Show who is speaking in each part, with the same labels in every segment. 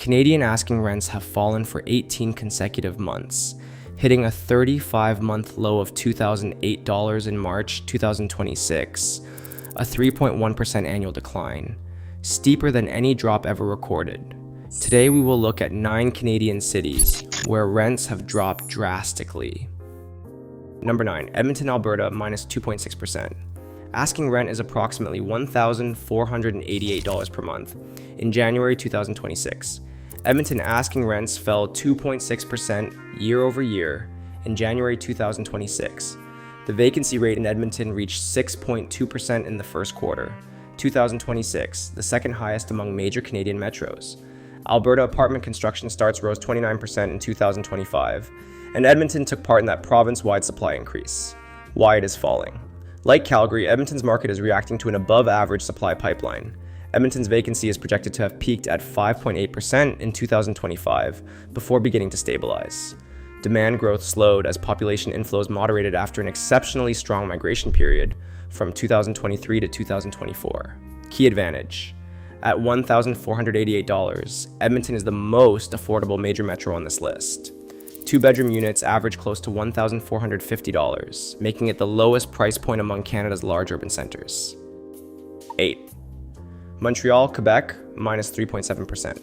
Speaker 1: Canadian asking rents have fallen for 18 consecutive months, hitting a 35-month low of $2,008 in March 2026, a 3.1% annual decline, steeper than any drop ever recorded. Today we will look at 9 Canadian cities where rents have dropped drastically. Number 9, Edmonton, Alberta, minus 2.6%. Asking rent is approximately $1,488 per month. In January 2026, Edmonton asking rents fell 2.6% year over year in January 2026. The vacancy rate in Edmonton reached 6.2% in the first quarter, 2026, the second highest among major Canadian metros. Alberta apartment construction starts rose 29% in 2025, and Edmonton took part in that province-wide supply increase. Why it is falling. Like Calgary, Edmonton's market is reacting to an above-average supply pipeline. Edmonton's vacancy is projected to have peaked at 5.8% in 2025 before beginning to stabilize. Demand growth slowed as population inflows moderated after an exceptionally strong migration period from 2023 to 2024. Key advantage. At $1,488, Edmonton is the most affordable major metro on this list. 2-bedroom units average close to $1,450, making it the lowest price point among Canada's large urban centers. 8. Montreal, Quebec, minus 3.7%.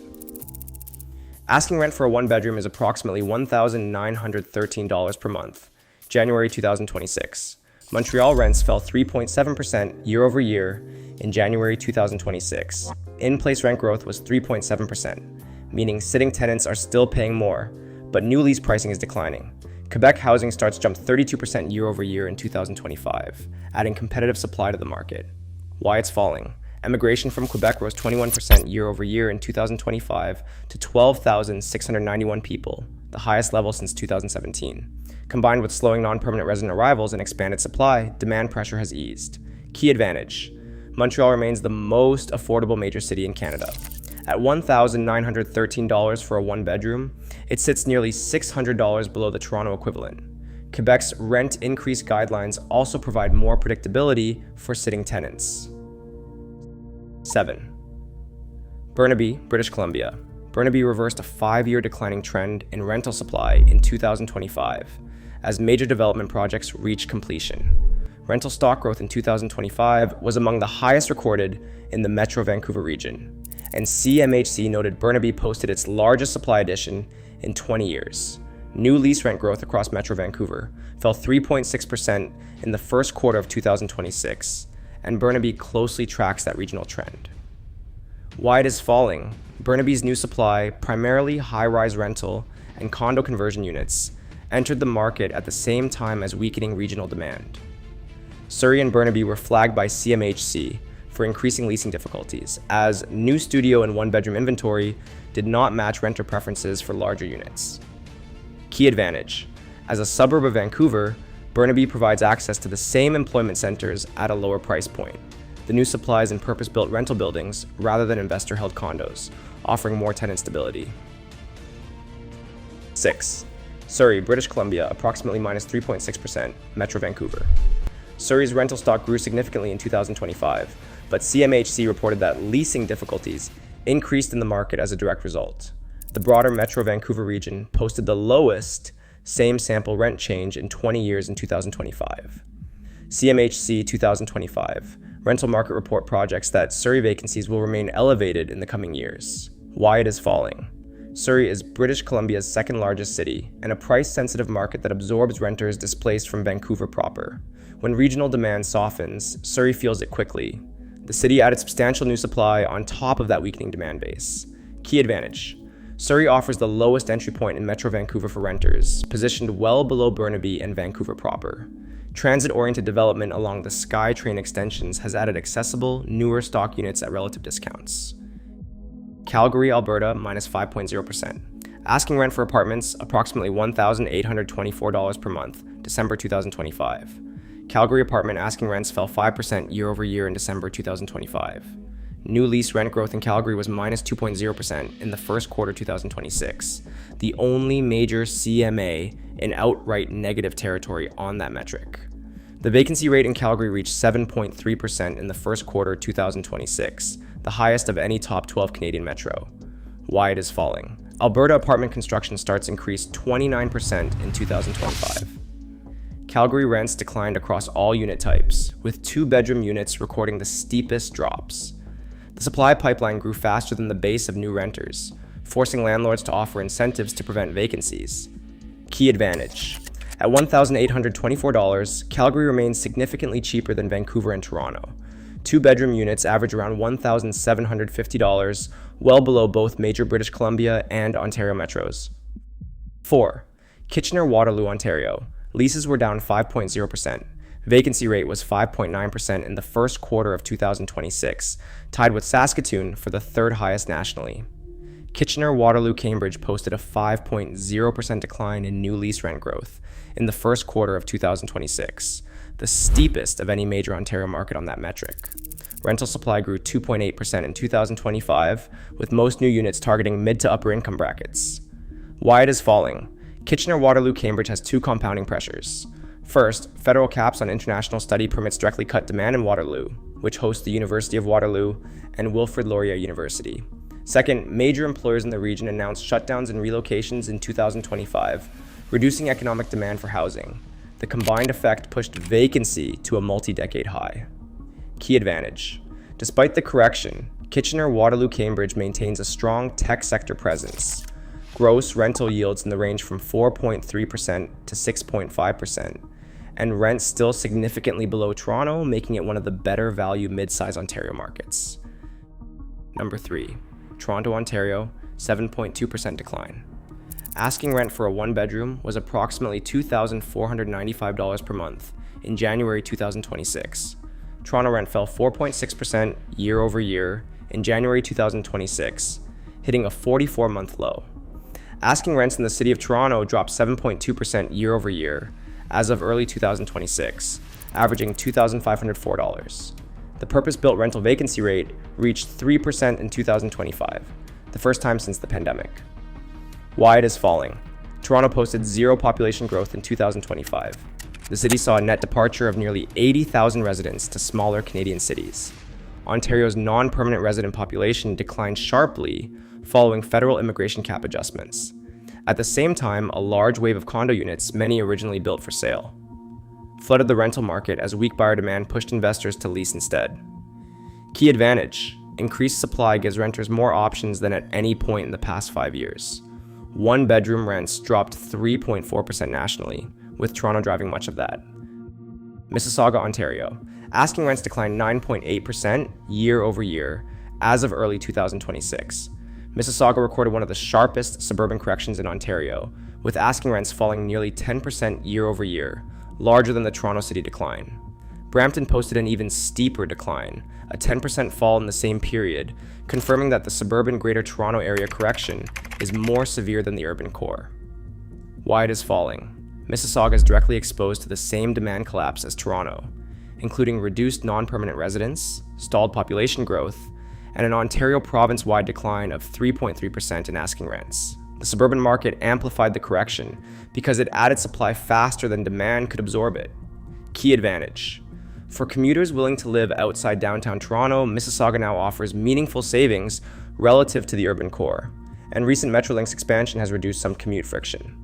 Speaker 1: Asking rent for a 1-bedroom is approximately $1,913 per month. January 2026. Montreal rents fell 3.7% year over year in January 2026. In-place rent growth was 3.7%, meaning sitting tenants are still paying more, but new lease pricing is declining. Quebec housing starts jumped 32% year over year in 2025, adding competitive supply to the market. Why it's falling. Emigration from Quebec rose 21% year over year in 2025 to 12,691 people, the highest level since 2017. Combined with slowing non-permanent resident arrivals and expanded supply, demand pressure has eased. Key advantage. Montreal remains the most affordable major city in Canada. At $1,913 for a 1-bedroom, it sits nearly $600 below the Toronto equivalent. Quebec's rent increase guidelines also provide more predictability for sitting tenants. 7. Burnaby, British Columbia. Burnaby reversed a 5-year declining trend in rental supply in 2025 as major development projects reached completion. Rental stock growth in 2025 was among the highest recorded in the Metro Vancouver region, and CMHC noted Burnaby posted its largest supply addition in 20 years. New lease rent growth across Metro Vancouver fell 3.6% in the first quarter of 2026, and Burnaby closely tracks that regional trend. Why it is falling. Burnaby's new supply, primarily high-rise rental and condo conversion units, entered the market at the same time as weakening regional demand. Surrey and Burnaby were flagged by CMHC for increasing leasing difficulties, as new studio and 1-bedroom inventory did not match renter preferences for larger units. Key advantage. As a suburb of Vancouver, Burnaby provides access to the same employment centers at a lower price point. The new supply is in purpose-built rental buildings rather than investor-held condos, offering more tenant stability. 6. Surrey, British Columbia, approximately minus 3.6%, Metro Vancouver. Surrey's rental stock grew significantly in 2025, but CMHC reported that leasing difficulties increased in the market as a direct result. The broader Metro Vancouver region posted the lowest same-sample rent change in 20 years in 2025. CMHC 2025 rental market report projects that Surrey vacancies will remain elevated in the coming years. Why it is falling. Surrey is British Columbia's second largest city and a price-sensitive market that absorbs renters displaced from Vancouver proper. When regional demand softens, Surrey feels it quickly. The city added substantial new supply on top of that weakening demand base. Key advantage. Surrey offers the lowest entry point in Metro Vancouver for renters, positioned well below Burnaby and Vancouver proper. Transit-oriented development along the SkyTrain extensions has added accessible, newer stock units at relative discounts. Calgary, Alberta, minus 5.0%. Asking rent for apartments, approximately $1,824 per month, December 2025. Calgary apartment asking rents fell 5% year over year in December 2025. New lease rent growth in Calgary was minus 2.0% in the first quarter 2026, the only major CMA in outright negative territory on that metric. The vacancy rate in Calgary reached 7.3% in the first quarter 2026, the highest of any top 12 Canadian metro. Why it is falling. Alberta apartment construction starts increased 29% in 2025. Calgary rents declined across all unit types, with 2-bedroom units recording the steepest drops. The supply pipeline grew faster than the base of new renters, forcing landlords to offer incentives to prevent vacancies. Key advantage. At $1,824, Calgary remains significantly cheaper than Vancouver and Toronto. 2-bedroom units average around $1,750, well below both major British Columbia and Ontario metros. 4. Kitchener-Waterloo, Ontario. Leases were down 5.0%. Vacancy rate was 5.9% in the first quarter of 2026, tied with Saskatoon for the third highest nationally. Kitchener-Waterloo, Cambridge posted a 5.0% decline in new lease rent growth in the first quarter of 2026, the steepest of any major Ontario market on that metric. Rental supply grew 2.8% in 2025, with most new units targeting mid to upper income brackets. Why it is falling. Kitchener-Waterloo, Cambridge has two compounding pressures. First, federal caps on international study permits directly cut demand in Waterloo, which hosts the University of Waterloo and Wilfrid Laurier University. Second, major employers in the region announced shutdowns and relocations in 2025, reducing economic demand for housing. The combined effect pushed vacancy to a multi-decade high. Key advantage. Despite the correction, Kitchener-Waterloo, Cambridge maintains a strong tech sector presence. Gross rental yields in the range from 4.3% to 6.5%, and rents still significantly below Toronto, making it one of the better value mid-size Ontario markets. Number 3. Toronto, Ontario, 7.2% decline. Asking rent for a 1-bedroom was approximately $2,495 per month in January 2026. Toronto rent fell 4.6% year over year in January 2026, hitting a 44-month low. Asking rents in the city of Toronto dropped 7.2% year over year as of early 2026, averaging $2,504. The purpose-built rental vacancy rate reached 3% in 2025, the first time since the pandemic. Why it is falling. Toronto posted zero population growth in 2025. The city saw a net departure of nearly 80,000 residents to smaller Canadian cities. Ontario's non-permanent resident population declined sharply following federal immigration cap adjustments. At the same time, a large wave of condo units, many originally built for sale, flooded the rental market as weak buyer demand pushed investors to lease instead. Key advantage. Increased supply gives renters more options than at any point in the past 5 years. 1-bedroom rents dropped 3.4% nationally, with Toronto driving much of that. Mississauga, Ontario. Asking rents declined 9.8% year over year as of early 2026. Mississauga recorded one of the sharpest suburban corrections in Ontario, with asking rents falling nearly 10% year over year, larger than the Toronto city decline. Brampton posted an even steeper decline, a 10% fall in the same period, confirming that the suburban Greater Toronto Area correction is more severe than the urban core. Why it is falling. Mississauga is directly exposed to the same demand collapse as Toronto, including reduced non-permanent residents, stalled population growth, and an Ontario province-wide decline of 3.3% in asking rents. The suburban market amplified the correction because it added supply faster than demand could absorb it. Key advantage. For commuters willing to live outside downtown Toronto, Mississauga now offers meaningful savings relative to the urban core, and recent Metrolinx expansion has reduced some commute friction.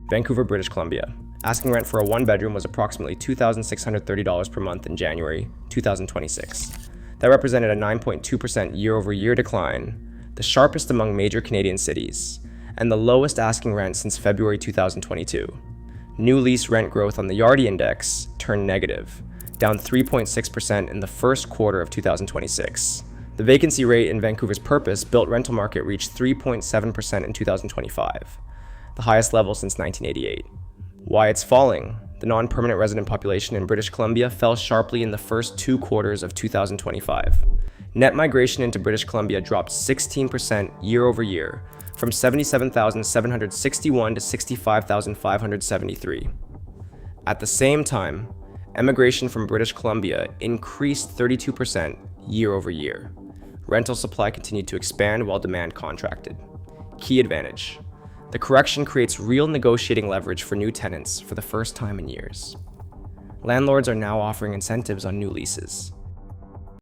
Speaker 1: Vancouver, British Columbia. Asking rent for a 1-bedroom was approximately $2,630 per month in January 2026. That represented a 9.2% year-over-year decline, the sharpest among major Canadian cities, and the lowest asking rent since February 2022. New lease rent growth on the Yardi Index turned negative, down 3.6% in the first quarter of 2026. The vacancy rate in Vancouver's purpose-built rental market reached 3.7% in 2025, the highest level since 1988. Why it's falling. The non-permanent resident population in British Columbia fell sharply in the first 2 quarters of 2025. Net migration into British Columbia dropped 16% year over year, from 77,761 to 65,573. At the same time, emigration from British Columbia increased 32% year over year. Rental supply continued to expand while demand contracted. Key advantage. The correction creates real negotiating leverage for new tenants for the first time in years. Landlords are now offering incentives on new leases.